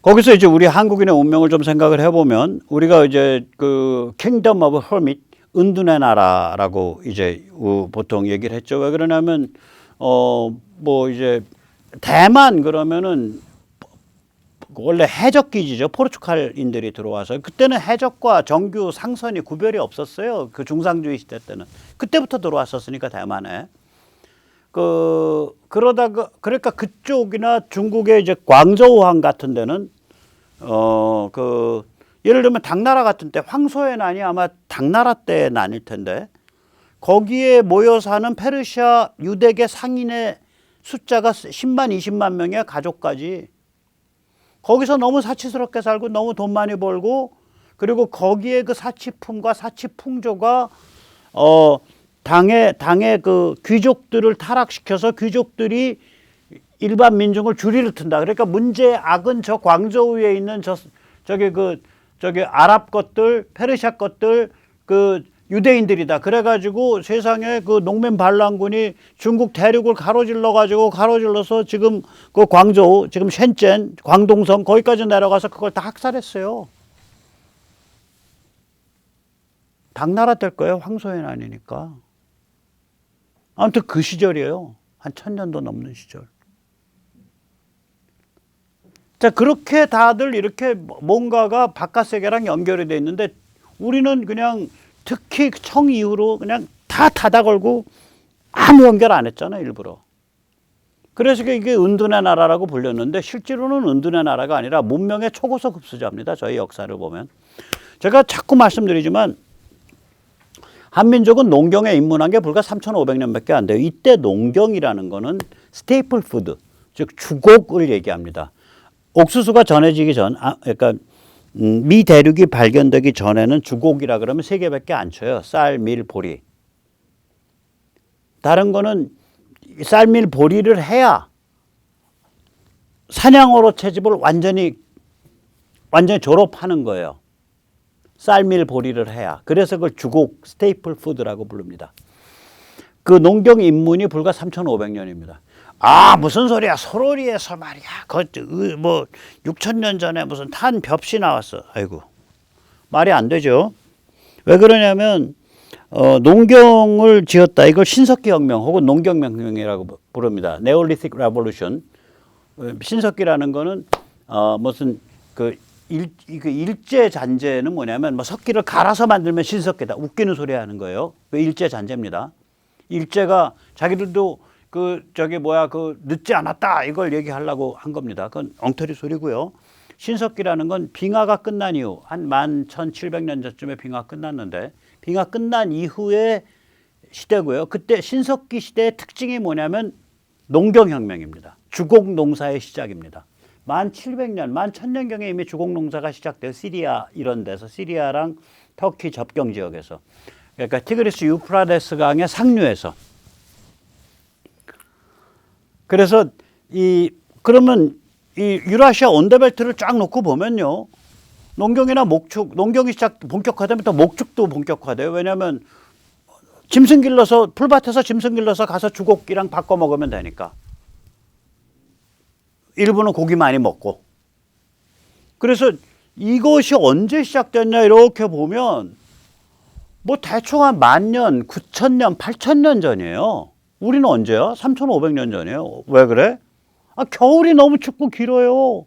거기서 이제 우리 한국인의 운명을 좀 생각을 해보면 우리가 이제 그 킹덤 오브 허밋, 은둔의 나라라고 이제 보통 얘기를 했죠. 왜 그러냐면 뭐 이제 대만 그러면은 원래 해적 기지죠. 포르투갈인들이 들어와서 그때는 해적과 정규 상선이 구별이 없었어요. 그 중상주의 시대 때는 그때부터 들어왔었으니까 대만에. 그러다가 그러니까 그쪽이나 중국의 이제 광저우항 같은 데는 예를 들면 당나라 같은 때 황소의 난이 아마 당나라 때 난일 텐데 거기에 모여 사는 페르시아 유대계 상인의 숫자가 10만 20만 명의 가족까지 거기서 너무 사치스럽게 살고 너무 돈 많이 벌고 그리고 거기에 그 사치품과 사치풍조가 당의 그 귀족들을 타락시켜서 귀족들이 일반 민중을 주리를 튼다. 그러니까 문제의 악은 저 광저우에 있는 저기 아랍 것들, 페르시아 것들, 그 유대인들이다. 그래가지고 세상에 그 농민 반란군이 중국 대륙을 가로질러서 지금 그 광저우, 지금 셴젠, 광동성 거기까지 내려가서 그걸 다 학살했어요. 당나라 될 거예요. 황소의 난이니까. 아무튼 그 시절이에요. 한 1000년도 넘는 시절. 자, 그렇게 다들 이렇게 뭔가가 바깥 세계랑 연결이 돼 있는데 우리는 그냥 특히 청 이후로 그냥 다 닫아 걸고 아무 연결 안 했잖아요, 일부러. 그래서 이게 은둔의 나라라고 불렸는데 실제로는 은둔의 나라가 아니라 문명의 초고속 흡수자입니다. 저희 역사를 보면. 제가 자꾸 말씀드리지만 한민족은 농경에 입문한 게 불과 3,500년밖에 안 돼요. 이때 농경이라는 거는 스테이플 푸드, 즉 주곡을 얘기합니다. 옥수수가 전해지기 전, 그러니까 미 대륙이 발견되기 전에는 주곡이라 그러면 세 개밖에 안 쳐요. 쌀, 밀, 보리. 다른 거는 쌀, 밀, 보리를 해야 사냥으로 채집을 완전히 졸업하는 거예요. 쌀, 밀, 보리를 해야. 그래서 그걸 주곡, 스테이플 푸드라고 부릅니다. 그 농경 입문이 불과 3,500년입니다. 아, 무슨 소리야. 소로리에서 말이야. 뭐 6,000년 전에 무슨 탄 벽시 나왔어. 아이고. 말이 안 되죠. 왜 그러냐면 농경을 지었다. 이걸 신석기 혁명 혹은 농경혁명이라고 부릅니다. 네올리틱 레볼루션. 신석기라는 거는 무슨 일제 잔재는 뭐냐면 뭐 석기를 갈아서 만들면 신석기다. 웃기는 소리 하는 거예요. 그 일제 잔재입니다. 일제가 자기들도 늦지 않았다 이걸 얘기하려고 한 겁니다. 그건 엉터리 소리고요. 신석기라는 건 빙하가 끝난 이후 한 11,700년 전쯤에 빙하 끝났는데 빙하 끝난 이후의 시대고요. 그때 신석기 시대의 특징이 뭐냐면 농경혁명입니다. 주곡 농사의 시작입니다. 1700년, 11,000년경에 이미 주곡 농사가 시작돼요. 시리아 이런 데서 시리아랑 터키 접경 지역에서 그러니까 티그리스 유프라데스 강의 상류에서 그래서 그러면 이 유라시아 온데벨트를 쫙 놓고 보면요. 농경이나 목축, 농경이 본격화되면 또 목축도 본격화돼요. 왜냐하면 짐승 길러서, 풀밭에서 짐승 길러서 가서 주곡이랑 바꿔 먹으면 되니까. 일부는 고기 많이 먹고. 그래서 이것이 언제 시작됐냐 이렇게 보면 뭐 대충 한 10,000년, 9,000년, 8,000년 전이에요. 우리는 언제야? 3,500년 전이에요. 왜 그래? 겨울이 너무 춥고 길어요.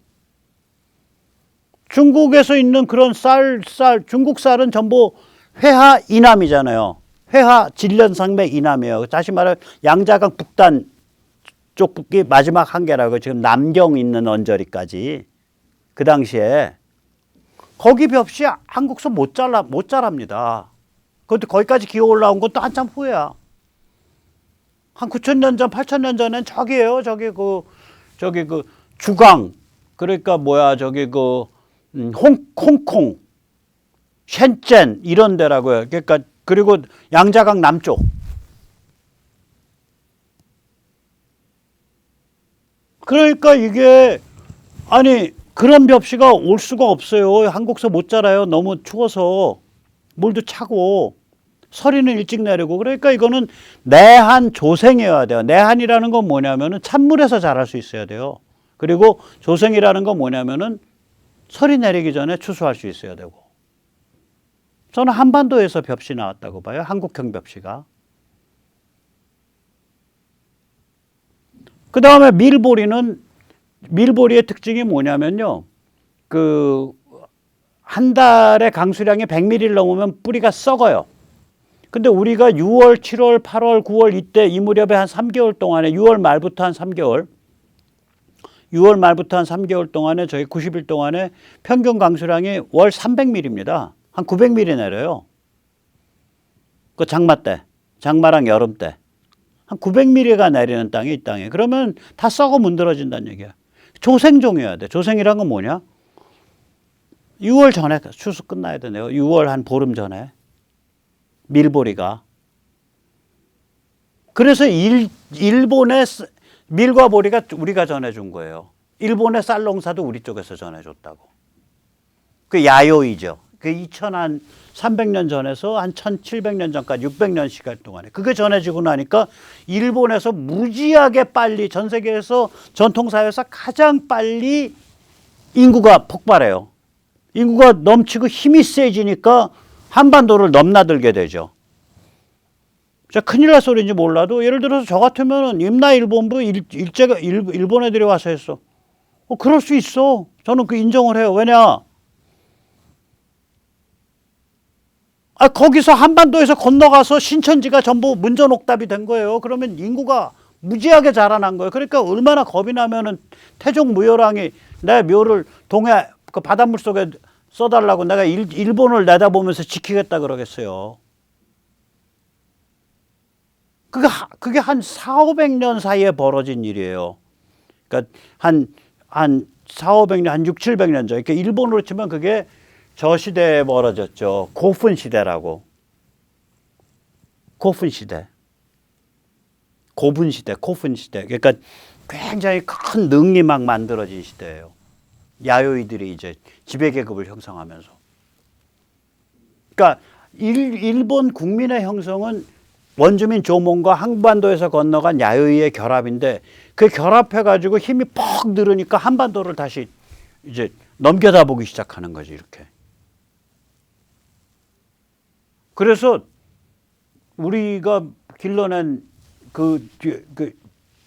중국에서 있는 그런 중국 쌀은 전부 회하 이남이잖아요. 회하 질련산맥 이남이에요. 다시 말해 양자강 북단 쪽이 마지막 한계라고 지금 남경 있는 언저리까지 그 당시에 거기 벽시 한국서 못 자랍니다. 그것도 거기까지 기어 올라온 것도 한참 후에야. 한 9,000년 전, 8,000년 전엔 저기예요. 저기 그 주강 그러니까 홍콩, 셴젠 이런 데라고요. 그러니까 그리고 양자강 남쪽. 그러니까 이게 그런 벽시가 올 수가 없어요. 한국서 못 자라요. 너무 추워서 물도 차고 서리는 일찍 내리고 그러니까 이거는 내한 조생이어야 돼요. 내한이라는 건 뭐냐면은 찬물에서 자랄 수 있어야 돼요. 그리고 조생이라는 건 뭐냐면은 설이 내리기 전에 추수할 수 있어야 되고. 저는 한반도에서 벽시 나왔다고 봐요. 한국형 벽시가. 그 다음에 밀보리의 특징이 뭐냐면요. 한 달에 강수량이 100mm를 넘으면 뿌리가 썩어요. 근데 우리가 6월, 7월, 8월, 9월 이때 이 무렵에 한 3개월 동안에 6월 말부터 한 3개월 동안에 저희 90일 동안에 평균 강수량이 월 300mm입니다. 한 900mm 내려요. 그 장마 때, 장마랑 여름 때. 한 900mm가 내리는 땅이 이 땅에. 그러면 다 썩어 문드러진다는 얘기야. 조생종이어야 돼. 조생이란 건 뭐냐? 6월 전에 추수 끝나야 되네요. 6월 한 보름 전에. 밀보리가. 그래서 일본의 밀과 보리가 우리가 전해준 거예요. 일본의 쌀 농사도 우리 쪽에서 전해줬다고. 그 야요이죠. 그 2300년 전에서 한 1700년 전까지 600년 시간 동안에 그게 전해지고 나니까 일본에서 무지하게 빨리 전 세계에서 전통사회에서 가장 빨리 인구가 폭발해요. 인구가 넘치고 힘이 세지니까 한반도를 넘나들게 되죠. 큰일 날 소리인지 몰라도 예를 들어서 저 같으면 임나일본부 일제가 일본 애들이 와서 했어. 그럴 수 있어. 저는 그 인정을 해요. 왜냐? 거기서 한반도에서 건너가서 신천지가 전부 문전옥답이 된 거예요. 그러면 인구가 무지하게 자라난 거예요. 그러니까 얼마나 겁이 나면은 태종 무열왕이 내 묘를 동해 그 바닷물 속에 써달라고 내가 일본을 내다보면서 지키겠다 그러겠어요. 그게 한 400~500년 사이에 벌어진 일이에요. 그러니까 한 400~500년, 한 600~700년 전. 그러니까 일본으로 치면 그게 저 시대에 벌어졌죠. 고픈 시대라고. 고픈 시대. 고분 시대, 고픈 시대. 그러니까 굉장히 큰 능이 막 만들어진 시대예요. 야요이들이 이제 지배계급을 형성하면서. 그러니까 일본 국민의 형성은 원주민 조몬과 한반도에서 건너간 야요이의 결합인데 그 결합해가지고 힘이 퍽 늘으니까 한반도를 다시 이제 넘겨다 보기 시작하는 거지, 이렇게. 그래서 우리가 길러낸 그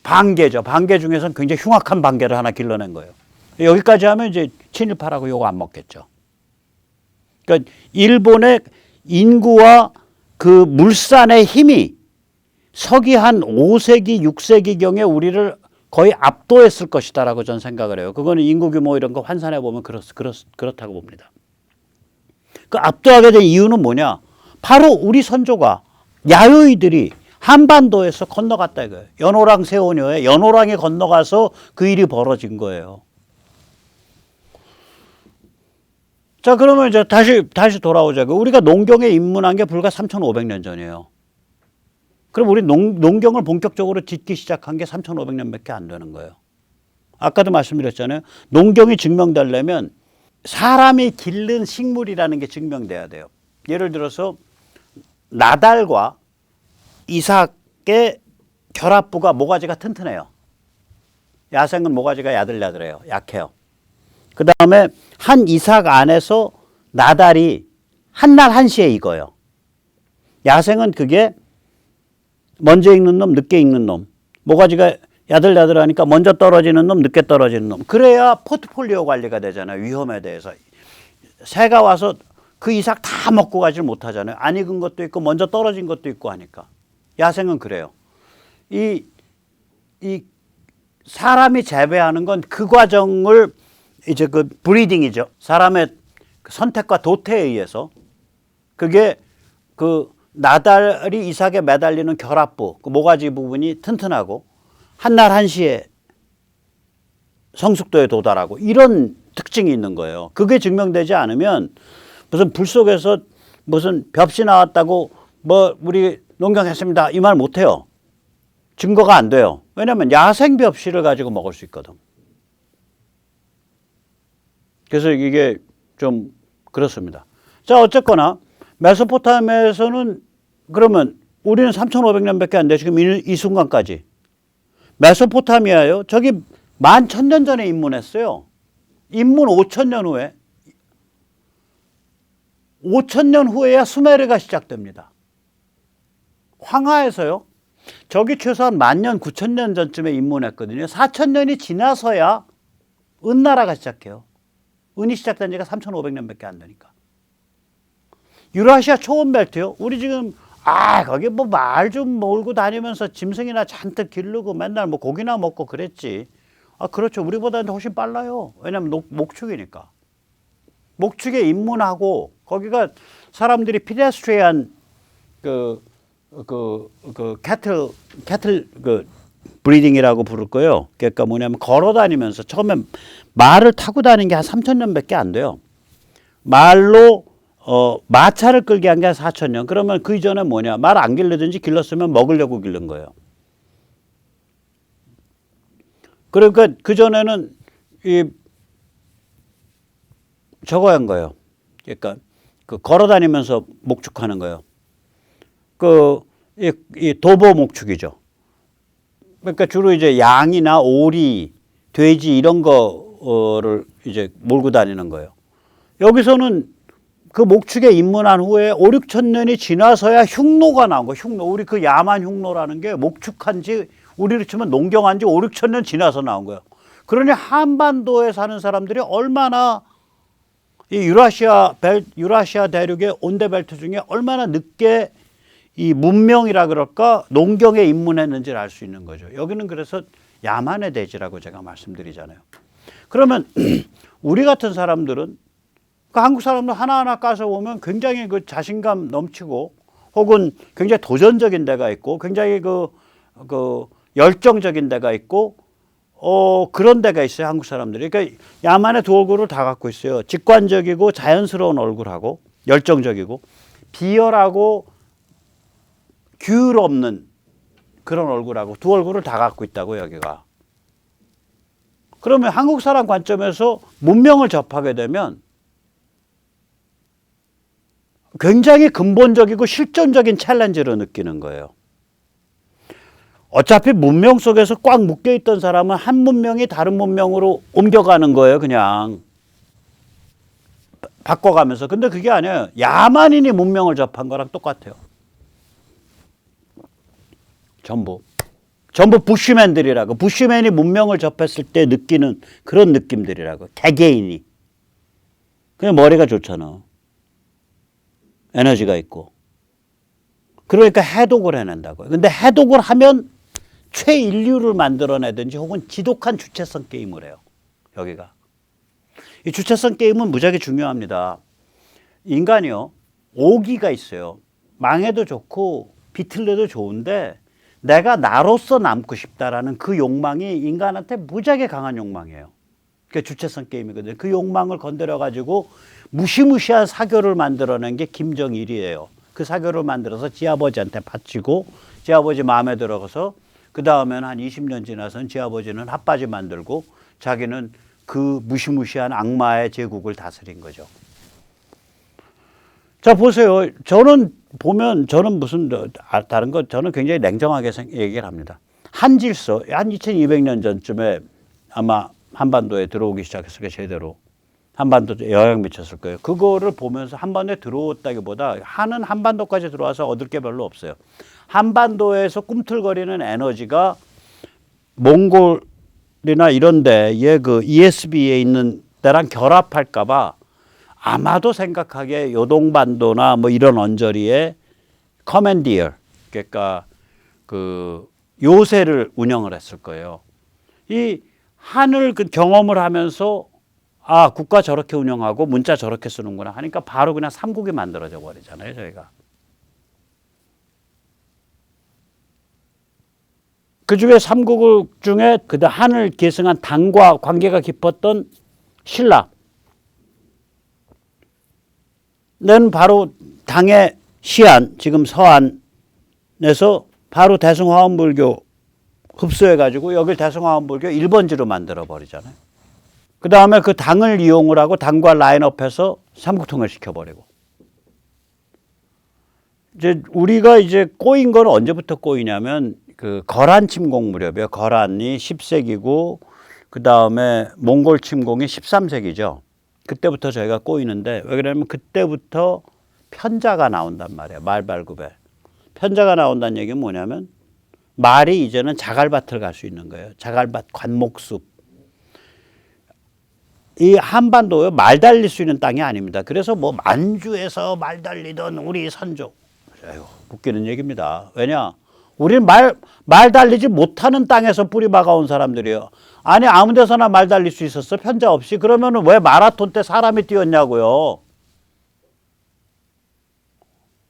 반개죠. 반개 중에서는 굉장히 흉악한 반개를 하나 길러낸 거예요. 여기까지 하면 이제 친일파라고 요거 안 먹겠죠. 그러니까 일본의 인구와 그 물산의 힘이 서기 한 5세기, 6세기경에 우리를 거의 압도했을 것이다라고 저는 생각을 해요. 그거는 인구 규모 이런 거 환산해 보면 그렇다고 봅니다. 그 압도하게 된 이유는 뭐냐? 바로 우리 선조가 야요이들이 한반도에서 건너갔다 이거예요. 연호랑 세오녀에 연호랑이 건너가서 그 일이 벌어진 거예요. 자, 그러면 이제 다시 돌아오자고. 우리가 농경에 입문한 게 불과 3,500년 전이에요. 그럼 우리 농경을 본격적으로 짓기 시작한 게 3,500년밖에 안 되는 거예요. 아까도 말씀드렸잖아요. 농경이 증명되려면 사람이 기른 식물이라는 게 증명돼야 돼요. 예를 들어서 나달과 이삭의 결합부가 모가지가 튼튼해요. 야생은 모가지가 야들야들해요. 약해요. 그 다음에 한 이삭 안에서 나달이 한날 한시에 익어요. 야생은 그게 먼저 익는 놈, 늦게 익는 놈. 모가지가 야들야들하니까 먼저 떨어지는 놈, 늦게 떨어지는 놈. 그래야 포트폴리오 관리가 되잖아요. 위험에 대해서. 새가 와서 그 이삭 다 먹고 가질 못하잖아요. 안 익은 것도 있고 먼저 떨어진 것도 있고 하니까. 야생은 그래요. 이 사람이 재배하는 건 그 과정을 이제 그 브리딩이죠. 사람의 선택과 도태에 의해서 그게 그 나달이 이삭에 매달리는 결합부, 그 모가지 부분이 튼튼하고 한날 한시에 성숙도에 도달하고 이런 특징이 있는 거예요. 그게 증명되지 않으면 무슨 불 속에서 무슨 벽시 나왔다고 뭐 우리 농경했습니다 이 말 못해요. 증거가 안 돼요. 왜냐하면 야생 벽시를 가지고 먹을 수 있거든. 그래서 이게 좀 그렇습니다. 자, 어쨌거나 메소포타미아에서는 그러면 우리는 3,500년밖에 안 돼. 지금 이 순간까지. 메소포타미아요. 저기 11,000년 전에 입문했어요. 인문 5,000년 후에 5,000년 후에야 수메르가 시작됩니다. 황하에서요. 저기 최소한 10,000년, 9,000년 전쯤에 입문했거든요. 4,000년이 지나서야 은나라가 시작해요. 은이 시작된 지가 3,500년밖에 안 되니까. 유라시아 초원벨트요. 우리 지금 거기 뭐 말 좀 몰고 다니면서 짐승이나 잔뜩 기르고 맨날 뭐 고기나 먹고 그랬지. 그렇죠. 우리보다는 훨씬 빨라요. 왜냐면 목축이니까. 목축에 입문하고 거기가 사람들이 피데스트리안 캐틀 브리딩이라고 부를 거예요. 그러니까 뭐냐면 걸어 다니면서 처음에 말을 타고 다니는 게 한 3,000년밖에 안 돼요. 말로 마차를 끌게 한 게 4,000년. 그러면 그 이전에 뭐냐? 말 안 길르든지 길렀으면 먹으려고 기른 거예요. 그러니까 그 전에는 저거 한 거예요. 그러니까 걸어 다니면서 목축하는 거예요. 이 도보 목축이죠. 그러니까 주로 이제 양이나 오리, 돼지 이런 거를 이제 몰고 다니는 거예요. 여기서는 그 목축에 입문한 후에 5, 6천 년이 지나서야 흉노가 나온 거예요. 흉노. 우리 그 야만 흉노라는 게 목축한 지 우리로 치면 농경한 지 5, 6천 년 지나서 나온 거예요. 그러니 한반도에 사는 사람들이 얼마나 이 유라시아 대륙의 온대벨트 중에 얼마나 늦게 이 문명이라 그럴까 농경에 입문했는지를 알 수 있는 거죠. 여기는 그래서 야만의 대지라고 제가 말씀드리잖아요. 그러면 우리 같은 사람들은 한국 사람들 하나하나 까서 보면 굉장히 그 자신감 넘치고 혹은 굉장히 도전적인 데가 있고 굉장히 그 열정적인 데가 있고 그런 데가 있어요. 한국 사람들이. 그러니까 야만의 두 얼굴을 다 갖고 있어요. 직관적이고 자연스러운 얼굴하고 열정적이고 비열하고 규율 없는 그런 얼굴하고 두 얼굴을 다 갖고 있다고 여기가. 그러면 한국 사람 관점에서 문명을 접하게 되면 굉장히 근본적이고 실존적인 챌린지를 느끼는 거예요. 어차피 문명 속에서 꽉 묶여있던 사람은 한 문명이 다른 문명으로 옮겨가는 거예요. 그냥 바꿔가면서. 근데 그게 아니에요. 야만인이 문명을 접한 거랑 똑같아요. 전부 부시맨들이라고. 부시맨이 문명을 접했을 때 느끼는 그런 느낌들이라고. 개개인이. 그냥 머리가 좋잖아. 에너지가 있고. 그러니까 해독을 해낸다고요. 근데 해독을 하면 최인류를 만들어내든지 혹은 지독한 주체성 게임을 해요. 여기가. 이 주체성 게임은 무지하게 중요합니다. 인간이요. 오기가 있어요. 망해도 좋고 비틀려도 좋은데 내가 나로서 남고 싶다라는 그 욕망이 인간한테 무지하게 강한 욕망이에요. 그게 주체성 게임이거든요. 그 욕망을 건드려가지고 무시무시한 사교를 만들어낸 게 김정일이에요. 그 사교를 만들어서 지아버지한테 바치고 지아버지 마음에 들어가서 그 다음에는 한 20년 지나서는 지아버지는 핫바지 만들고 자기는 그 무시무시한 악마의 제국을 다스린 거죠. 자, 보세요. 저는 무슨 다른 거 저는 굉장히 냉정하게 얘기를 합니다. 한질서 한 2200년 전쯤에 아마 한반도에 들어오기 시작했을 거예요. 제대로. 한반도에 영향 미쳤을 거예요. 그거를 보면서 한반도에 들어왔다기보다 한은 한반도까지 들어와서 얻을 게 별로 없어요. 한반도에서 꿈틀거리는 에너지가 몽골이나 이런 데에 그 ESB에 있는 데랑 결합할까 봐 아마도 생각하기에 요동반도나 뭐 이런 언저리에 커맨디어, 그러니까 그 요새를 운영을 했을 거예요. 이 한을 그 경험을 하면서 국가 저렇게 운영하고 문자 저렇게 쓰는구나 하니까 바로 그냥 삼국이 만들어져 버리잖아요, 저희가. 그 중에 삼국 중에 그다 한을 계승한 당과 관계가 깊었던 신라. 는 바로 당의 시안, 지금 서안에서 바로 대승화원불교 흡수해가지고 여길 대승화원불교 1번지로 만들어버리잖아요. 그 다음에 그 당을 이용을 하고 당과 라인업해서 삼국통일 시켜버리고. 이제 우리가 이제 꼬인 건 언제부터 꼬이냐면 그 거란 침공 무렵이에요. 거란이 10세기고 그 다음에 몽골 침공이 13세기죠. 그때부터 저희가 꼬이는데 왜 그러냐면 그때부터 편자가 나온단 말이에요. 말 발굽에. 편자가 나온다는 얘기는 뭐냐면 말이 이제는 자갈밭을 갈 수 있는 거예요. 자갈밭, 관목숲. 이 한반도에 말 달릴 수 있는 땅이 아닙니다. 그래서 뭐 만주에서 말 달리던 우리 선조. 에휴, 웃기는 얘기입니다. 왜냐? 우리는 말 달리지 못하는 땅에서 뿌리 박아온 사람들이에요. 아니 아무 데서나 말 달릴 수 있었어? 편자 없이? 그러면 왜 마라톤 때 사람이 뛰었냐고요.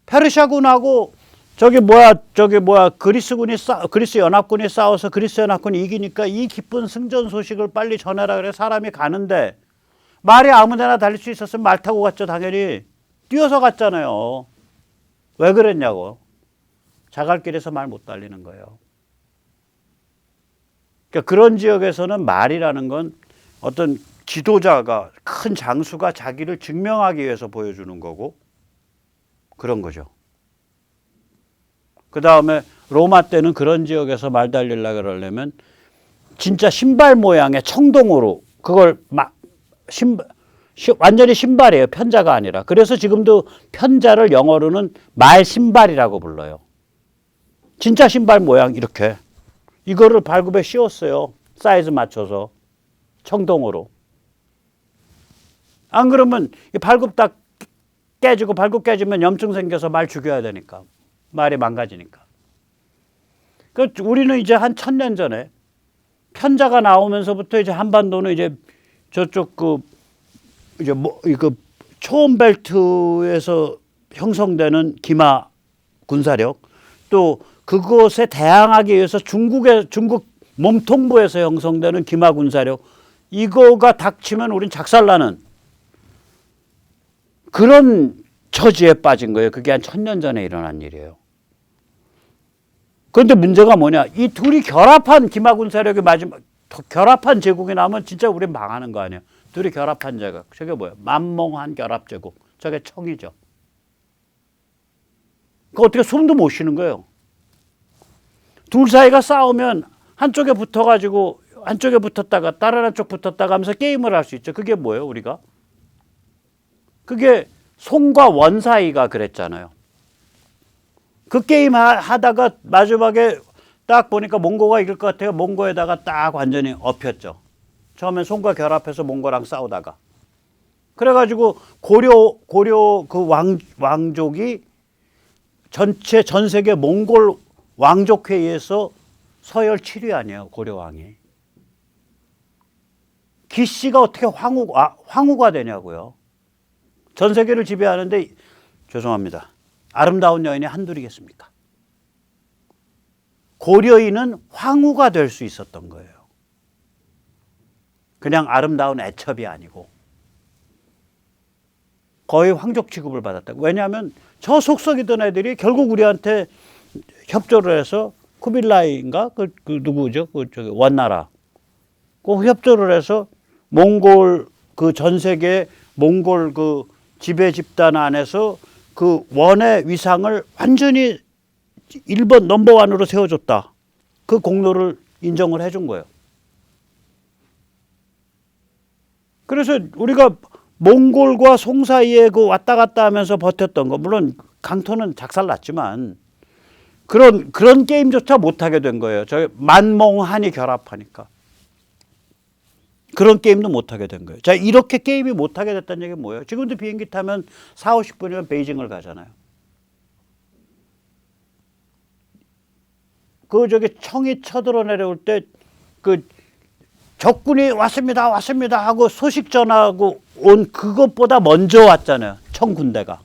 페르시아군하고 그리스 연합군이 싸워서 그리스 연합군이 이기니까 이 기쁜 승전 소식을 빨리 전해라 그래 사람이 가는데 말이 아무 데나 달릴 수 있었으면 말 타고 갔죠. 당연히 뛰어서 갔잖아요. 왜 그랬냐고. 자갈길에서 말 못 달리는 거예요. 그러니까 그런 지역에서는 말이라는 건 어떤 지도자가 큰 장수가 자기를 증명하기 위해서 보여주는 거고 그런 거죠. 그 다음에 로마 때는 그런 지역에서 말 달리려고 그러려면 진짜 신발 모양의 청동으로 그걸 완전히 신발이에요. 편자가 아니라. 그래서 지금도 편자를 영어로는 말 신발이라고 불러요. 진짜 신발 모양 이렇게. 이거를 발굽에 씌웠어요. 사이즈 맞춰서. 청동으로. 안 그러면 발굽 딱 깨지고 발굽 깨지면 염증 생겨서 말 죽여야 되니까. 말이 망가지니까. 그 우리는 이제 한 1000년 전에 편자가 나오면서부터 이제 한반도는 이제 저쪽 초원 벨트에서 형성되는 기마 군사력 또 그것에 대항하기 위해서 중국 몸통부에서 형성되는 기마 군사력 이거가 닥치면 우린 작살나는 그런 처지에 빠진 거예요. 그게 한 1000년 전에 일어난 일이에요. 그런데 문제가 뭐냐? 이 둘이 결합한 기마 군사력이 결합한 제국이 나오면 진짜 우린 망하는 거 아니에요. 둘이 결합한 제국. 저게 뭐예요? 만몽한 결합 제국. 저게 청이죠. 그 어떻게 숨도 못 쉬는 거예요. 둘 사이가 싸우면 한쪽에 붙어가지고 한쪽에 붙었다가 다른 한쪽 붙었다가 하면서 게임을 할 수 있죠. 그게 뭐예요, 우리가? 그게 송과 원 사이가 그랬잖아요. 그 게임 하다가 마지막에 딱 보니까 몽고가 이길 것 같아요. 몽고에다가 딱 완전히 엎였죠. 처음엔 송과 결합해서 몽고랑 싸우다가. 그래가지고 고려 그 왕족이 전 세계 몽골 왕족회의에서 서열 7위 아니에요. 고려왕이. 기씨가 어떻게 황후가 되냐고요. 전 세계를 지배하는데 죄송합니다. 아름다운 여인이 한둘이겠습니까? 고려인은 황후가 될 수 있었던 거예요. 그냥 아름다운 애첩이 아니고 거의 황족 취급을 받았다. 왜냐하면 저 속썩이던 애들이 결국 우리한테 협조를 해서 쿠빌라이인가 그 누구죠? 원나라. 그 협조를 해서 몽골 그 전 세계 몽골 그 지배 집단 안에서 그 원의 위상을 완전히 1번 넘버원으로 세워줬다. 그 공로를 인정을 해준 거예요. 그래서 우리가 몽골과 송 사이에 그 왔다 갔다 하면서 버텼던 거, 물론 강토는 작살났지만 그런 게임조차 못하게 된 거예요. 저 만몽한이 결합하니까. 그런 게임도 못하게 된 거예요. 자, 이렇게 게임이 못하게 됐다는 얘기는 뭐예요? 지금도 비행기 타면 40-50분이면 베이징을 가잖아요. 청이 쳐들어 내려올 때 적군이 왔습니다 하고 소식 전하고 온 그것보다 먼저 왔잖아요. 청 군대가.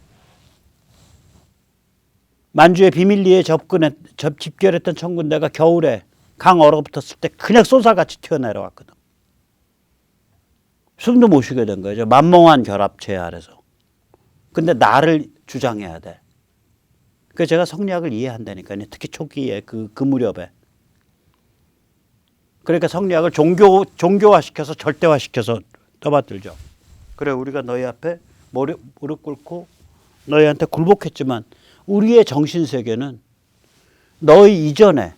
만주의 비밀리에 집결했던 청 군대가 겨울에 강 얼어붙었을 때 그냥 쏜살같이 튀어내려왔거든. 숨도 못 쉬게 된 거죠. 만몽한 결합체 아래서. 근데 나를 주장해야 돼. 그래서 제가 성리학을 이해한다니까요. 특히 초기에 그 무렵에. 그러니까 성리학을 종교화시켜서 절대화시켜서 떠받들죠. 그래 우리가 너희 앞에 무릎 꿇고 너희한테 굴복했지만 우리의 정신세계는 너희 이전에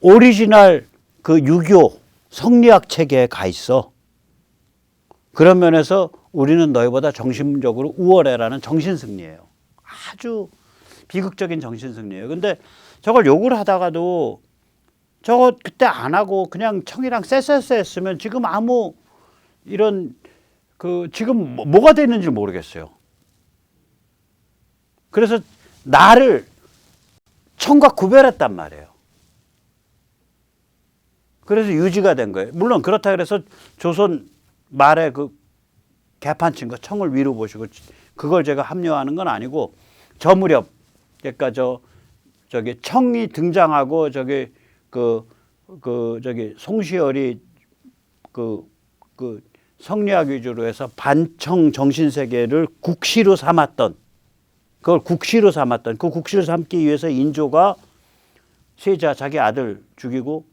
오리지널 그 유교 성리학 체계에 가 있어. 그런 면에서 우리는 너희보다 정신적으로 우월해라는 정신승리예요. 아주 비극적인 정신승리예요. 근데 저걸 욕을 하다가도 저거 그때 안 하고 그냥 청이랑 쎄쎄쎄 했으면 지금 아무 이런 지금 뭐가 됐는지 모르겠어요. 그래서 나를 청과 구별했단 말이에요. 그래서 유지가 된 거예요. 물론 그렇다 그래서 조선 말에 그 개판 친 거 청을 위로 보시고 그걸 제가 합리화하는 건 아니고 저 무렵 그러니까 저기 청이 등장하고 저기 저기 송시열이 그 성리학 위주로 해서 반청 정신세계를 국시로 삼았던 그 국시로 삼기 위해서 인조가 세자 자기 아들 죽이고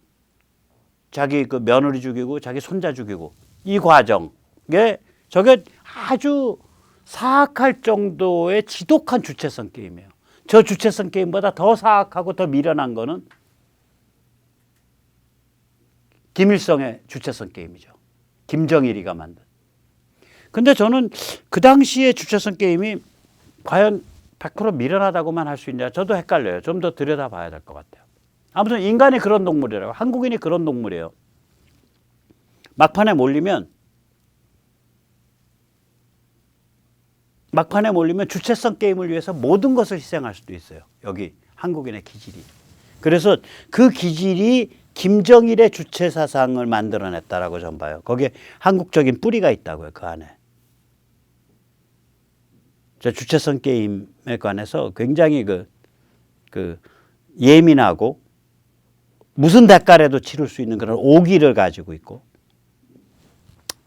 자기 그 며느리 죽이고 자기 손자 죽이고 이 과정에 저게 아주 사악할 정도의 지독한 주체성 게임이에요. 저 주체성 게임보다 더 사악하고 더 미련한 거는 김일성의 주체성 게임이죠. 김정일이가 만든. 근데 저는 그 당시의 주체성 게임이 과연 100% 미련하다고만 할 수 있냐 저도 헷갈려요. 좀 더 들여다봐야 될 것 같아요. 아무튼 인간이 그런 동물이라고. 한국인이 그런 동물이에요. 막판에 몰리면 주체성 게임을 위해서 모든 것을 희생할 수도 있어요. 여기 한국인의 기질이. 그래서 그 기질이 김정일의 주체 사상을 만들어냈다라고 저는 봐요. 거기에 한국적인 뿌리가 있다고요. 그 안에. 저 주체성 게임에 관해서 굉장히 예민하고 무슨 대가라도 치를 수 있는 그런 오기를 가지고 있고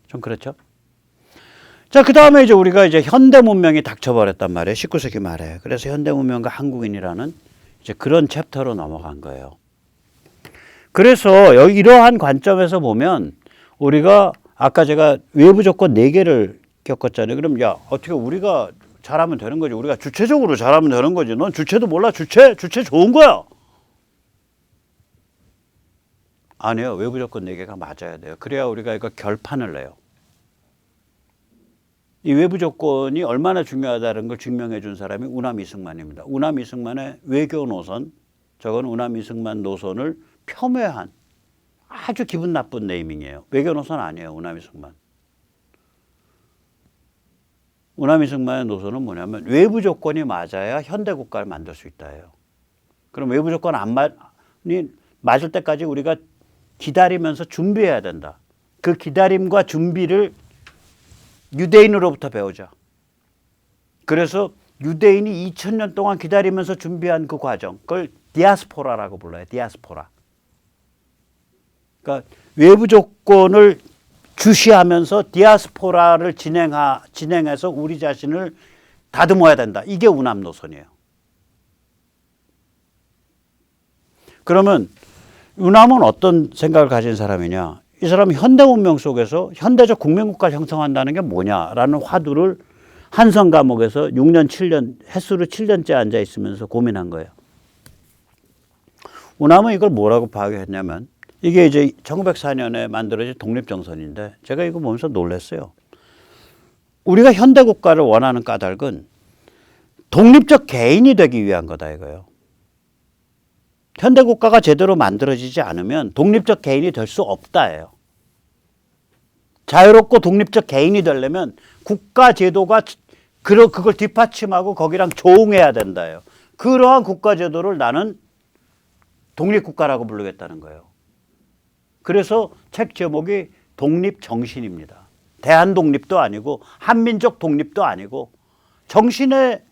좀 그렇죠. 자, 그 다음에 이제 우리가 이제 현대 문명이 닥쳐버렸단 말이에요. 19세기 말에. 그래서 현대 문명과 한국인이라는 이제 그런 챕터로 넘어간 거예요. 그래서 이러한 관점에서 보면 우리가 아까 제가 외부 조건 4개를 겪었잖아요. 그럼 야, 어떻게 우리가 잘하면 되는 거지. 우리가 주체적으로 잘하면 되는 거지. 넌 주체도 몰라. 주체 좋은 거야. 아니요. 외부 조건 4개가 맞아야 돼요. 그래야 우리가 이거 결판을 내요. 이 외부 조건이 얼마나 중요하다는 걸 증명해 준 사람이 우남 이승만입니다. 우남 이승만의 외교 노선, 저건 우남 이승만 노선을 폄훼한 아주 기분 나쁜 네이밍이에요. 외교 노선 아니에요. 우남 이승만. 우남 이승만의 노선은 뭐냐면 외부 조건이 맞아야 현대 국가를 만들 수 있다예요. 그럼 외부 조건 맞을 때까지 우리가 기다리면서 준비해야 된다. 그 기다림과 준비를 유대인으로부터 배우자. 그래서 유대인이 2000년 동안 기다리면서 준비한 그 과정, 그걸 디아스포라라고 불러요. 디아스포라. 그러니까 외부 조건을 주시하면서 디아스포라를 진행해서 우리 자신을 다듬어야 된다. 이게 우남 노선이에요. 그러면 우남은 어떤 생각을 가진 사람이냐? 이 사람은 현대 문명 속에서 현대적 국민국가를 형성한다는 게 뭐냐라는 화두를 한성 감옥에서 6년, 7년, 햇수로 7년째 앉아 있으면서 고민한 거예요. 우남은 이걸 뭐라고 파악했냐면 이게 이제 1904년에 만들어진 독립정선인데 제가 이거 보면서 놀랐어요. 우리가 현대 국가를 원하는 까닭은 독립적 개인이 되기 위한 거다 이거예요. 현대 국가가 제대로 만들어지지 않으면 독립적 개인이 될 수 없다예요. 자유롭고 독립적 개인이 되려면 국가 제도가 그걸 뒷받침하고 거기랑 조응해야 된다예요. 그러한 국가 제도를 나는 독립국가라고 부르겠다는 거예요. 그래서 책 제목이 독립정신입니다. 대한독립도 아니고 한민족 독립도 아니고 정신의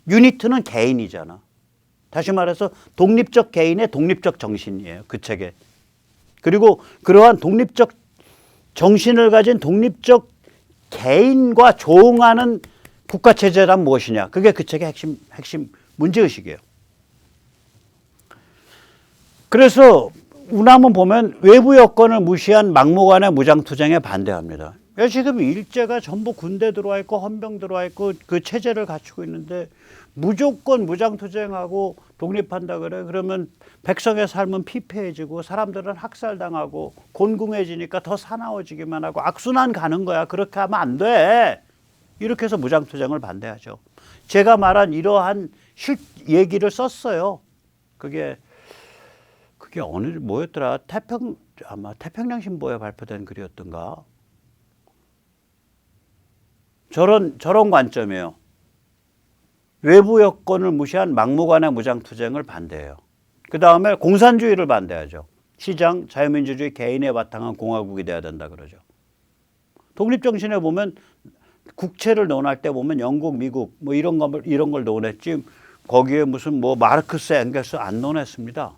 유니트는 개인이잖아. 다시 말해서 독립적 개인의 독립적 정신이에요. 그 책에. 그리고 그러한 독립적 정신을 가진 독립적 개인과 조응하는 국가체제란 무엇이냐. 그게 그 책의 핵심 문제의식이에요. 그래서 우남은 보면 외부 여건을 무시한 막무가내 무장투쟁에 반대합니다. 야, 지금 일제가 전부 군대 들어와 있고 헌병 들어와 있고 그 체제를 갖추고 있는데 무조건 무장투쟁하고 독립한다 그래. 그러면 백성의 삶은 피폐해지고 사람들은 학살당하고 곤궁해지니까 더 사나워지기만 하고 악순환 가는 거야. 그렇게 하면 안 돼. 이렇게 해서 무장투쟁을 반대하죠. 제가 말한 이러한 얘기를 썼어요. 그게 어느 뭐였더라? 아마 태평양신보에 발표된 글이었던가. 저런 관점이에요. 외부 여건을 무시한 막무가내 무장투쟁을 반대해요. 그 다음에 공산주의를 반대하죠. 시장, 자유민주주의, 개인에 바탕한 공화국이 돼야 된다 그러죠. 독립정신에 보면 국채를 논할 때 보면 영국, 미국 뭐 이런 걸 논했지 거기에 무슨 뭐 마르크스, 엥겔스 안 논했습니다.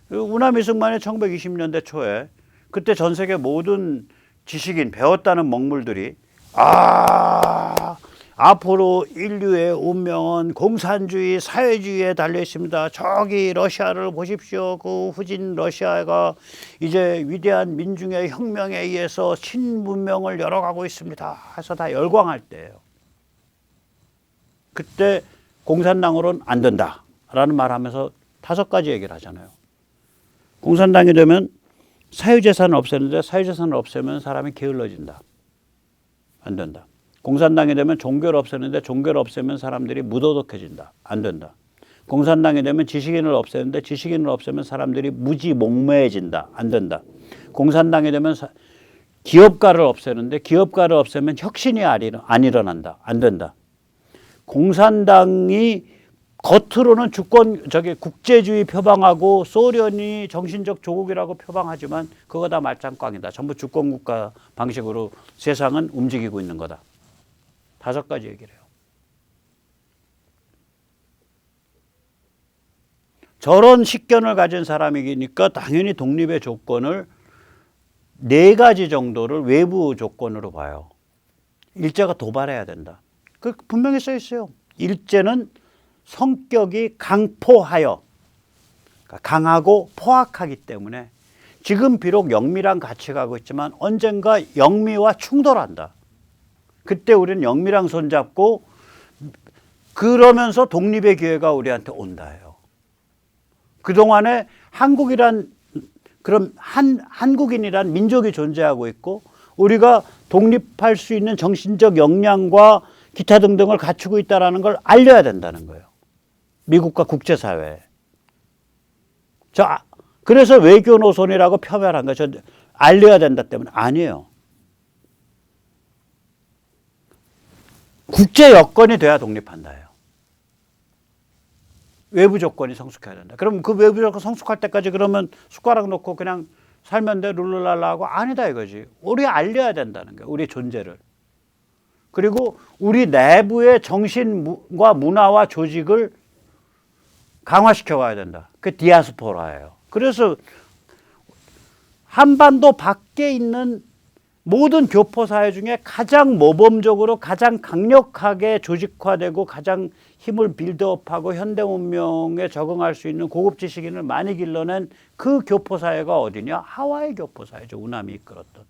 우남 이승만이 1920년대 초에 그때 전 세계 모든 지식인 배웠다는 먹물들이 앞으로 인류의 운명은 공산주의, 사회주의에 달려 있습니다. 저기 러시아를 보십시오. 그 후진 러시아가 이제 위대한 민중의 혁명에 의해서 신문명을 열어가고 있습니다. 해서 다 열광할 때예요. 그때 공산당으로는 안 된다라는 말하면서 5가지 얘기를 하잖아요. 공산당이 되면 사유재산을 없애는데 사유재산을 없애면 사람이 게을러진다. 안 된다. 공산당이 되면 종교를 없애는데 종교를 없애면 사람들이 무도덕해진다. 안 된다. 공산당이 되면 지식인을 없애는데 지식인을 없애면 사람들이 무지몽매해진다. 안 된다. 공산당이 되면 기업가를 없애는데 기업가를 없애면 혁신이 안 일어난다. 안 된다. 공산당이 겉으로는 국제주의 표방하고 소련이 정신적 조국이라고 표방하지만 그거 다 말짱꽝이다. 전부 주권국가 방식으로 세상은 움직이고 있는 거다. 5가지 얘기를 해요. 저런 식견을 가진 사람이니까 당연히 독립의 조건을 4가지 정도를 외부 조건으로 봐요. 일제가 도발해야 된다. 그 분명히 써 있어요. 일제는 성격이 강포하여, 강하고 포악하기 때문에 지금 비록 영미랑 같이 가고 있지만 언젠가 영미와 충돌한다. 그때 우리는 영미랑 손잡고 그러면서 독립의 기회가 우리한테 온다예요. 그동안에 한국이란 그럼 한국인이란 민족이 존재하고 있고 우리가 독립할 수 있는 정신적 역량과 기타 등등을 갖추고 있다는 걸 알려야 된다는 거예요. 미국과 국제사회에. 그래서 외교 노선이라고 표현한 거죠. 알려야 된다 때문에. 아니에요. 국제 여건이 돼야 독립한다예요. 외부 조건이 성숙해야 된다. 그럼 그 외부 조건 성숙할 때까지 그러면 숟가락 놓고 그냥 살면 돼 룰루랄라 하고 아니다 이거지. 우리 알려야 된다는 거예요. 우리 존재를. 그리고 우리 내부의 정신과 문화와 조직을 강화시켜 가야 된다. 그 디아스포라예요. 그래서 한반도 밖에 있는 모든 교포사회 중에 가장 모범적으로 가장 강력하게 조직화되고 가장 힘을 빌드업하고 현대문명에 적응할 수 있는 고급 지식인을 많이 길러낸 그 교포사회가 어디냐? 하와이 교포사회죠. 우남이 이끌었던.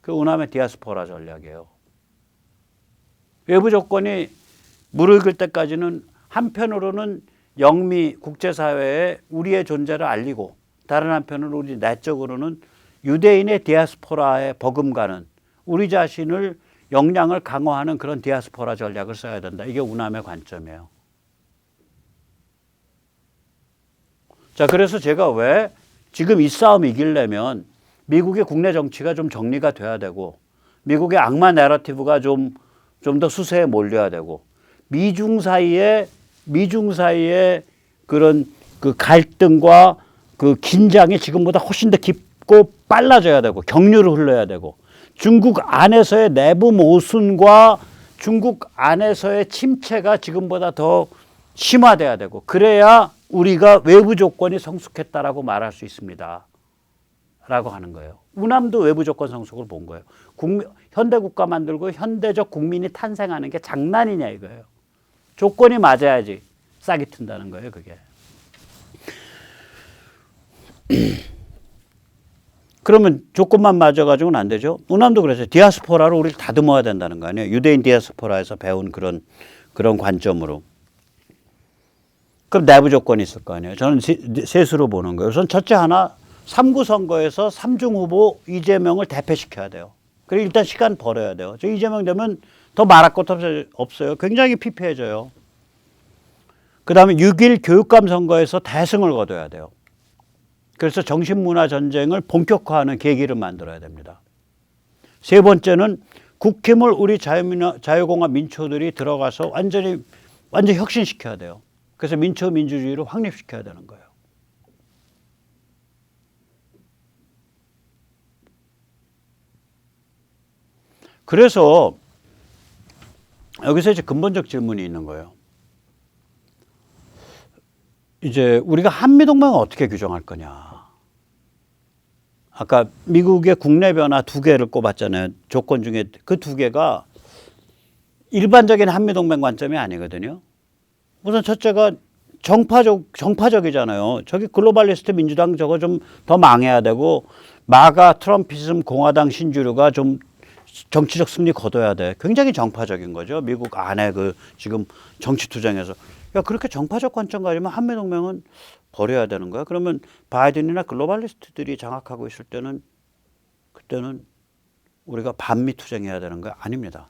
그 우남의 디아스포라 전략이에요. 외부 조건이 무르익을 때까지는 한편으로는 영미 국제사회에 우리의 존재를 알리고 다른 한편으로 우리 내적으로는 유대인의 디아스포라에 버금가는 우리 자신을 역량을 강화하는 그런 디아스포라 전략을 써야 된다. 이게 우남의 관점이에요. 자, 그래서 제가 왜 지금 이 싸움 이기려면 미국의 국내 정치가 좀 정리가 돼야 되고 미국의 악마 내러티브가 좀 더 수세에 몰려야 되고 미중 사이에 그런 그 갈등과 그 긴장이 지금보다 훨씬 더 깊고 빨라져야 되고 경류를 흘러야 되고 중국 안에서의 내부 모순과 중국 안에서의 침체가 지금보다 더 심화돼야 되고 그래야 우리가 외부 조건이 성숙했다라고 말할 수 있습니다. 라고 하는 거예요. 우남도 외부 조건 성숙을 본 거예요. 현대 국가 만들고 현대적 국민이 탄생하는 게 장난이냐 이거예요. 조건이 맞아야지 싹이 튼다는 거예요, 그게. 그러면 조건만 맞아가지고는 안 되죠. 우남도 그랬어요. 디아스포라로 우리를 다듬어야 된다는 거 아니에요. 유대인 디아스포라에서 배운 그런 관점으로. 그럼 내부 조건이 있을 거 아니에요. 저는 셋으로 보는 거예요. 우선 첫째 하나, 3구 선거에서 3중 후보 이재명을 대패시켜야 돼요. 그리고 일단 시간 벌어야 돼요. 저 이재명 되면 더 말할 것도 없어요. 굉장히 피폐해져요. 그 다음에 6.1 교육감 선거에서 대승을 거둬야 돼요. 그래서 정신문화 전쟁을 본격화하는 계기를 만들어야 됩니다. 세 번째는 국힘을 우리 자유공화 민초들이 들어가서 완전히 혁신시켜야 돼요. 그래서 민초민주주의를 확립시켜야 되는 거예요. 그래서 여기서 이제 근본적 질문이 있는 거예요. 이제 우리가 한미동맹을 어떻게 규정할 거냐. 아까 미국의 국내 변화 두 개를 꼽았잖아요. 조건 중에 그 두 개가 일반적인 한미동맹 관점이 아니거든요. 우선 첫째가 정파적이잖아요. 저기 글로벌리스트 민주당 저거 좀 더 망해야 되고 마가 트럼피즘 공화당 신주류가 좀 정치적 승리 거둬야 돼. 굉장히 정파적인 거죠. 미국 안에 그 지금 정치 투쟁에서. 야, 그렇게 정파적 관점 가지면 한미동맹은 버려야 되는 거야. 그러면 바이든이나 글로벌리스트들이 장악하고 있을 때는 그때는 우리가 반미 투쟁해야 되는 거야? 아닙니다.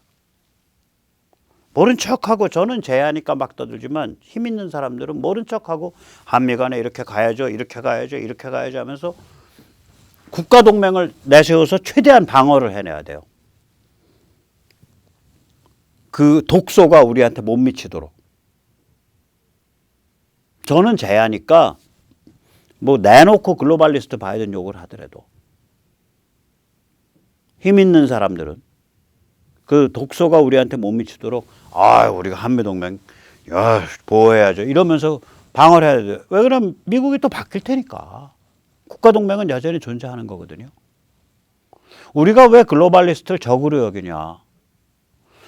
모른 척하고 저는 제야니까 막 떠들지만 힘 있는 사람들은 모른 척하고 한미 간에 이렇게 가야죠. 이렇게 가야죠. 이렇게 가야죠 하면서 국가동맹을 내세워서 최대한 방어를 해내야 돼요. 그 독소가 우리한테 못 미치도록. 저는 제야니까 뭐 내놓고 글로벌리스트 바이든 욕을 하더라도 힘 있는 사람들은 그 독소가 우리한테 못 미치도록 우리가 한미동맹 보호해야죠 이러면서 방어를 해야 돼요. 왜 그러면 미국이 또 바뀔 테니까. 국가동맹은 여전히 존재하는 거거든요. 우리가 왜 글로벌리스트를 적으로 여기냐.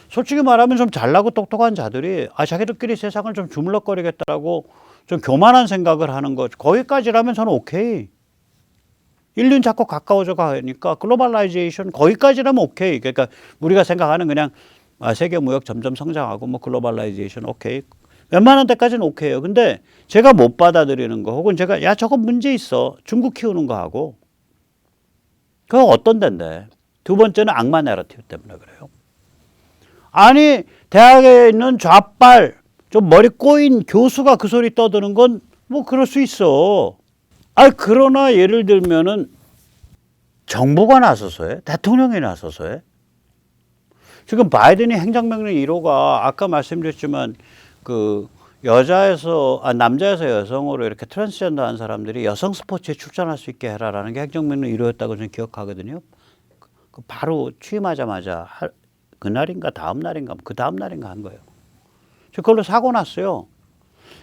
솔직히 말하면 좀 잘나고 똑똑한 자들이 자기들끼리 세상을 좀 주물럭거리겠다라고 좀 교만한 생각을 하는 것, 거기까지라면 저는 오케이. 인류는 자꾸 가까워져 가니까 글로벌라이제이션 거기까지라면 오케이. 그러니까 우리가 생각하는 그냥 세계 무역 점점 성장하고 뭐 글로벌라이제이션 오케이. 웬만한 데까지는 오케이예요. 근데 제가 못 받아들이는 거 혹은 제가 저거 문제 있어. 중국 키우는 거 하고. 그건 어떤 데인데. 두 번째는 악마 내러티브 때문에 그래요. 아니 대학에 있는 좌빨 좀 머리 꼬인 교수가 그 소리 떠드는 건 뭐 그럴 수 있어. 그러나 예를 들면은 정부가 나서서 해? 대통령이 나서서 해? 지금 바이든이 행정명령 1호가 아까 말씀드렸지만 그 남자에서 여성으로 이렇게 트랜스젠더 한 사람들이 여성 스포츠에 출전할 수 있게 해라라는 게 행정명령 1호였다고 저는 기억하거든요. 바로 취임하자마자 그날인가 다음 날인가 그 다음 날인가 한 거예요. 그걸로 사고 났어요.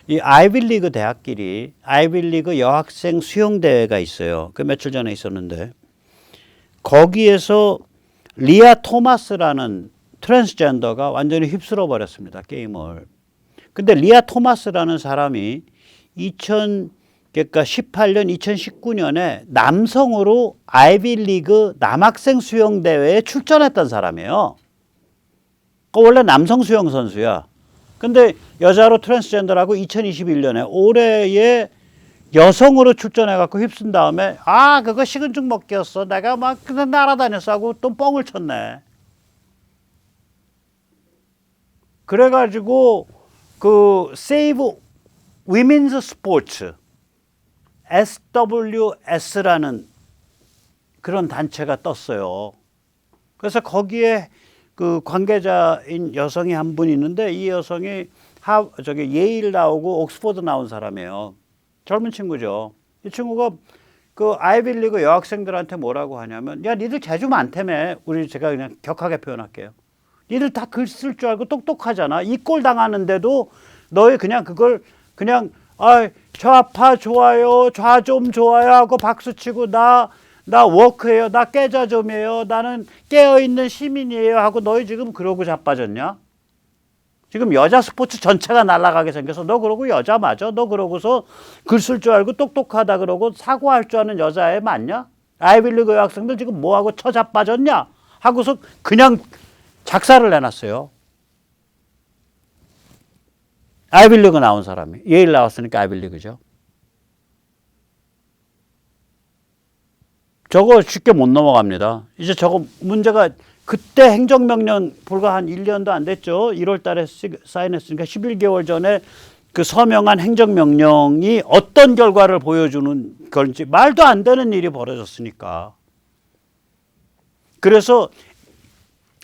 이 아이비리그 대학끼리 아이비리그 여학생 수영대회가 있어요. 그 며칠 전에 있었는데 거기에서 리아 토마스라는 트랜스젠더가 완전히 휩쓸어 버렸습니다. 게임을. 근데 리아 토마스라는 사람이 2018년, 2019년에 남성으로 아이비리그 남학생 수영대회에 출전했던 사람이에요. 원래 남성 수영 선수야. 근데 여자로 트랜스젠더라고 2021년에 올해에 여성으로 출전해갖고 휩쓴 다음에 그거 식은죽 먹기였어. 내가 막 그냥 날아다녔어 하고 또 뻥을 쳤네. 그래가지고 그 Save Women's Sports SWS라는 그런 단체가 떴어요. 그래서 거기에 그 관계자인 여성이 한 분 있는데 이 여성이 예일 나오고 옥스퍼드 나온 사람이에요. 젊은 친구죠. 이 친구가 그 아이비리그 여학생들한테 뭐라고 하냐면 니들 재주 많다며. 제가 그냥 격하게 표현할게요. 니들 다 글 쓸 줄 알고 똑똑하잖아. 이 꼴 당하는데도 너희 그냥 그걸 그냥 좌파 좋아요, 좌좀 좋아요 하고 박수치고 나 워크해요, 나 깨자점이에요, 나는 깨어있는 시민이에요 하고 너희 지금 그러고 자빠졌냐? 지금 여자 스포츠 전체가 날아가게 생겨서 너 그러고 여자 맞아? 너 그러고서 글 쓸 줄 알고 똑똑하다 그러고 사고할 줄 아는 여자애 맞냐? 아이빌리그 여학생들 지금 뭐하고 처자빠졌냐 하고서 그냥 작사를 내놨어요. 아이빌리그 나온 사람이. 예일 나왔으니까 아이빌리그죠. 저거 쉽게 못 넘어갑니다. 이제 저거 문제가 그때 행정명령 불과 한 1년도 안 됐죠. 1월 달에 사인했으니까 11개월 전에 그 서명한 행정명령이 어떤 결과를 보여주는 건지 말도 안 되는 일이 벌어졌으니까. 그래서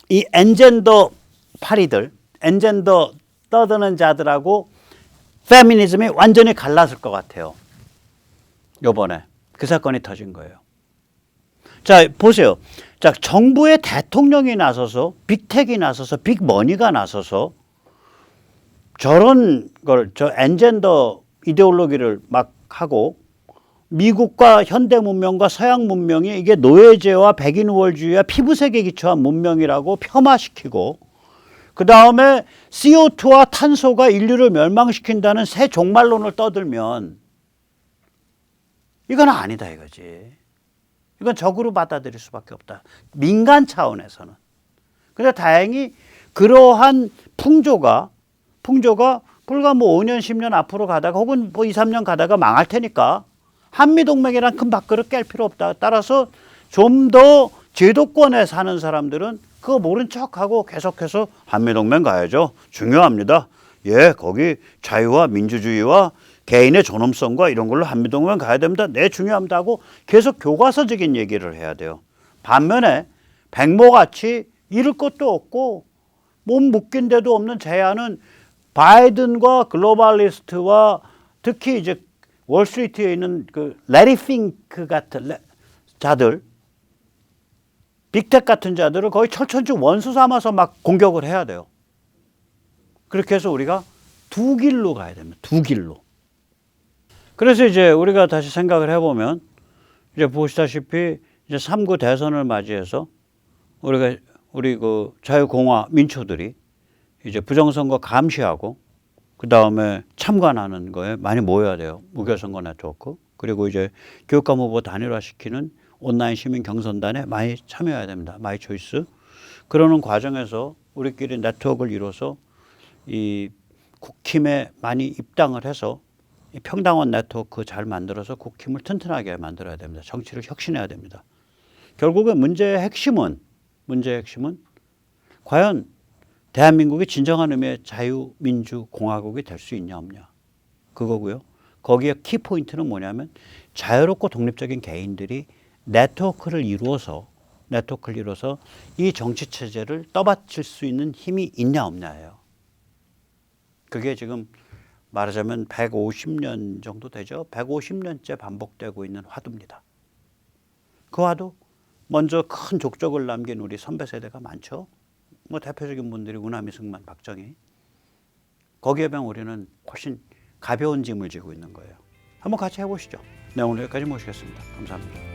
이 엔젠더 파리들, 엔젠더 떠드는 자들하고 페미니즘이 완전히 갈랐을 것 같아요. 요번에 그 사건이 터진 거예요. 자, 보세요. 자, 정부의 대통령이 나서서, 빅텍이 나서서, 빅머니가 나서서 저런 걸, 저 엔젠더 이데올로기를 막 하고 미국과 현대 문명과 서양 문명이 이게 노예제와 백인 우월주의와 피부색에 기초한 문명이라고 폄하시키고 그 다음에 CO2와 탄소가 인류를 멸망시킨다는 새 종말론을 떠들면 이건 아니다 이거지. 이건 적으로 받아들일 수밖에 없다. 민간 차원에서는. 근데 다행히 그러한 풍조가 불과 뭐 5년, 10년 앞으로 가다가 혹은 뭐 2, 3년 가다가 망할 테니까 한미동맹이란 큰 밥그릇 깰 필요 없다. 따라서 좀 더 제도권에 사는 사람들은 그거 모른 척하고 계속해서 한미동맹 가야죠. 중요합니다. 예, 거기 자유와 민주주의와 개인의 존엄성과 이런 걸로 한미동맹 가야 됩니다. 네, 중요합니다 하고 계속 교과서적인 얘기를 해야 돼요. 반면에 백모같이 잃을 것도 없고 몸 묶인 데도 없는 제안은 바이든과 글로벌리스트와 특히 이제 월스트리트에 있는 그 레리 핑크 같은 자들, 빅텍 같은 자들을 거의 철천지 원수 삼아서 막 공격을 해야 돼요. 그렇게 해서 우리가 두 길로 가야 됩니다. 두 길로. 그래서 이제 우리가 다시 생각을 해보면 이제 보시다시피 이제 3구 대선을 맞이해서 우리 그 자유공화 민초들이 이제 부정선거 감시하고 그 다음에 참관하는 거에 많이 모여야 돼요. 무결선거 네트워크. 그리고 이제 교육감 후보 단일화시키는 온라인 시민 경선단에 많이 참여해야 됩니다. 마이 초이스. 그러는 과정에서 우리끼리 네트워크를 이뤄서 이 국힘에 많이 입당을 해서 이 평당원 네트워크 잘 만들어서 국힘을 튼튼하게 만들어야 됩니다. 정치를 혁신해야 됩니다. 결국은 문제의 핵심은 과연 대한민국이 진정한 의미의 자유민주공화국이 될 수 있냐 없냐 그거고요. 거기에 키포인트는 뭐냐면 자유롭고 독립적인 개인들이 네트워크를 이루어서 이 정치체제를 떠받칠 수 있는 힘이 있냐 없냐예요. 그게 지금 말하자면 150년 정도 되죠. 150년째 반복되고 있는 화두입니다. 그 화두 먼저 큰 족적을 남긴 우리 선배 세대가 많죠. 뭐 대표적인 분들이 우남희, 승만, 박정희. 거기에 비하면 우리는 훨씬 가벼운 짐을 지고 있는 거예요. 한번 같이 해보시죠. 네, 오늘 여기까지 모시겠습니다. 감사합니다.